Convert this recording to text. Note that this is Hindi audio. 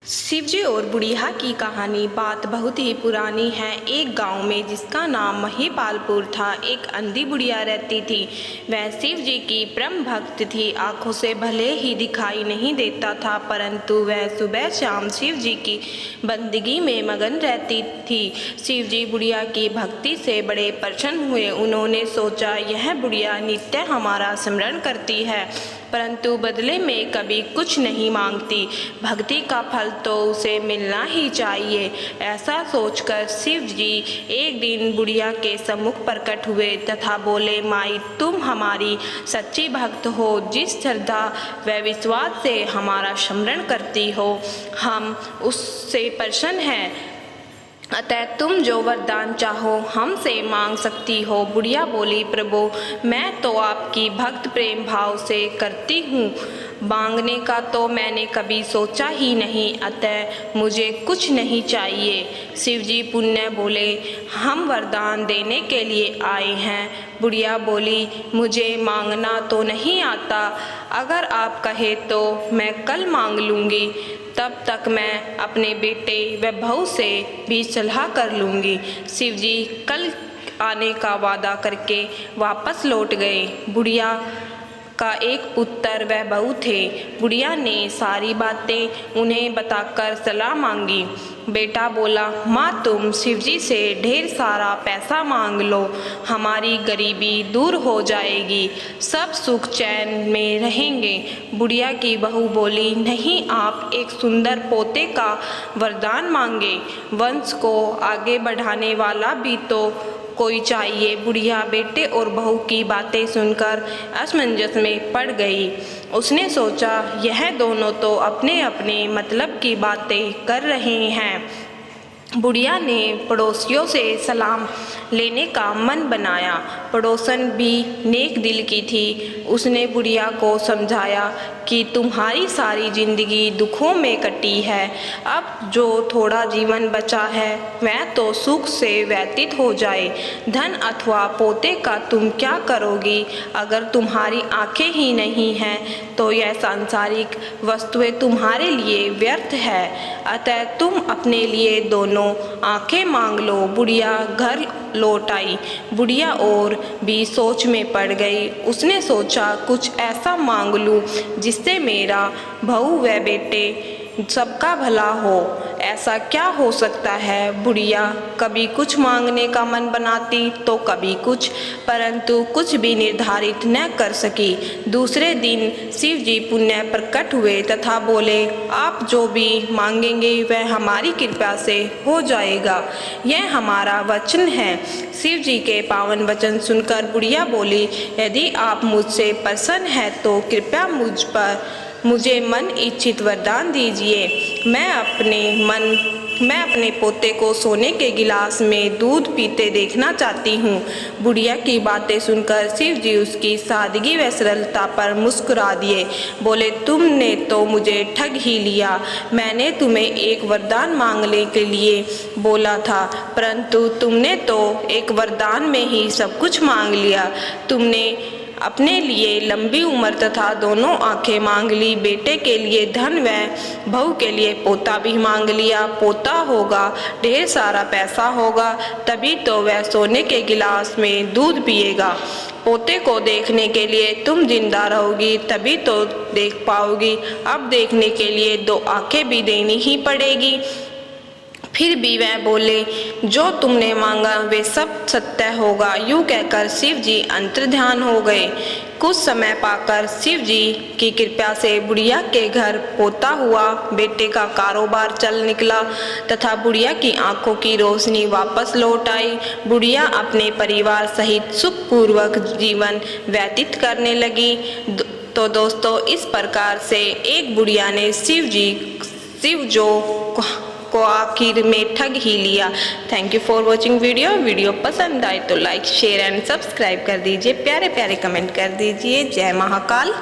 शिवजी और बुढ़िया की कहानी बात बहुत ही पुरानी है। एक गांव में जिसका नाम महिपालपुर था, एक अंधी बुढ़िया रहती थी। वह शिवजी की परम भक्त थी। आंखों से भले ही दिखाई नहीं देता था, परंतु वह सुबह शाम शिवजी की बंदगी में मगन रहती थी। शिवजी बुढ़िया की भक्ति से बड़े प्रसन्न हुए। उन्होंने सोचा, यह बुढ़िया नित्य हमारा स्मरण करती है, परंतु बदले में कभी कुछ नहीं मांगती। भक्ति का फल तो उसे मिलना ही चाहिए। ऐसा सोचकर शिव जी एक दिन बुढ़िया के सम्मुख प्रकट हुए तथा बोले, माई, तुम हमारी सच्ची भक्त हो। जिस श्रद्धा व विश्वास से हमारा स्मरण करती हो, हम उससे प्रसन्न हैं। अतः तुम जो वरदान चाहो हमसे मांग सकती हो। बुढ़िया बोली, प्रभु, मैं तो आपकी भक्त प्रेम भाव से करती हूँ, मांगने का तो मैंने कभी सोचा ही नहीं, अतः मुझे कुछ नहीं चाहिए। शिवजी पुण्य बोले, हम वरदान देने के लिए आए हैं। बुढ़िया बोली, मुझे मांगना तो नहीं आता, अगर आप कहे तो मैं कल मांग लूँगी, तब तक मैं अपने बेटे व बहू से भी सलाह कर लूँगी। शिवजी कल आने का वादा करके वापस लौट गए। बुढ़िया का एक पुत्र व बहू थे। बुढ़िया ने सारी बातें उन्हें बताकर सलाह मांगी। बेटा बोला, माँ, तुम शिवजी से ढेर सारा पैसा मांग लो, हमारी गरीबी दूर हो जाएगी, सब सुख चैन में रहेंगे। बुढ़िया की बहू बोली, नहीं, आप एक सुंदर पोते का वरदान मांगे, वंश को आगे बढ़ाने वाला भी तो कोई चाहिए। बुढ़िया बेटे और बहू की बातें सुनकर असमंजस में पड़ गई। उसने सोचा, यह दोनों तो अपने अपने मतलब की बातें कर रहे हैं। बुढ़िया ने पड़ोसियों से सलाम लेने का मन बनाया। पड़ोसन भी नेक दिल की थी। उसने बुढ़िया को समझाया कि तुम्हारी सारी जिंदगी दुखों में कटी है, अब जो थोड़ा जीवन बचा है वह तो सुख से व्यतीत हो जाए। धन अथवा पोते का तुम क्या करोगी? अगर तुम्हारी आंखें ही नहीं हैं तो यह सांसारिक वस्तुएं तुम्हारे लिए व्यर्थ है। अतः तुम अपने लिए दोनों आंखें मांग लो। बुढ़िया घर लौट आई। बुढ़िया और भी सोच में पड़ गई। उसने सोचा, कुछ ऐसा मांग लूं जिससे मेरा बहू व बेटे सबका भला हो। ऐसा क्या हो सकता है? बुढ़िया कभी कुछ मांगने का मन बनाती तो कभी कुछ, परंतु कुछ भी निर्धारित न कर सकी। दूसरे दिन शिव जी पुण्य प्रकट हुए तथा बोले, आप जो भी मांगेंगे वह हमारी कृपा से हो जाएगा, यह हमारा वचन है। शिव जी के पावन वचन सुनकर बुढ़िया बोली, यदि आप मुझसे प्रसन्न हैं तो कृपया मुझे मन इच्छित वरदान दीजिए। मैं अपने पोते को सोने के गिलास में दूध पीते देखना चाहती हूँ। बुढ़िया की बातें सुनकर शिव जी उसकी सादगी व सरलता पर मुस्कुरा दिए। बोले, तुमने तो मुझे ठग ही लिया। मैंने तुम्हें एक वरदान मांगने के लिए बोला था, परंतु तुमने तो एक वरदान में ही सब कुछ मांग लिया। तुमने अपने लिए लंबी उम्र तथा दोनों आंखें मांग ली, बेटे के लिए धन व बहू के लिए पोता भी मांग लिया। पोता होगा, ढेर सारा पैसा होगा, तभी तो वह सोने के गिलास में दूध पिएगा। पोते को देखने के लिए तुम जिंदा रहोगी, तभी तो देख पाओगी। अब देखने के लिए दो आंखें भी देनी ही पड़ेगी। फिर भी वह बोले, जो तुमने मांगा वे सब सत्य होगा। यूं कहकर शिव जी अंतर्ध्यान हो गए। कुछ समय पाकर शिव जी की कृपा से बुढ़िया के घर पोता हुआ, बेटे का कारोबार चल निकला तथा बुढ़िया की आंखों की रोशनी वापस लौट आई। बुढ़िया अपने परिवार सहित सुखपूर्वक जीवन व्यतीत करने लगी। तो दोस्तों, इस प्रकार से एक बुढ़िया ने शिव को आखिर में ठग ही लिया। Thank you for watching video पसंद आए तो लाइक, शेयर एंड सब्सक्राइब कर दीजिए। प्यारे प्यारे कमेंट कर दीजिए। जय महाकाल।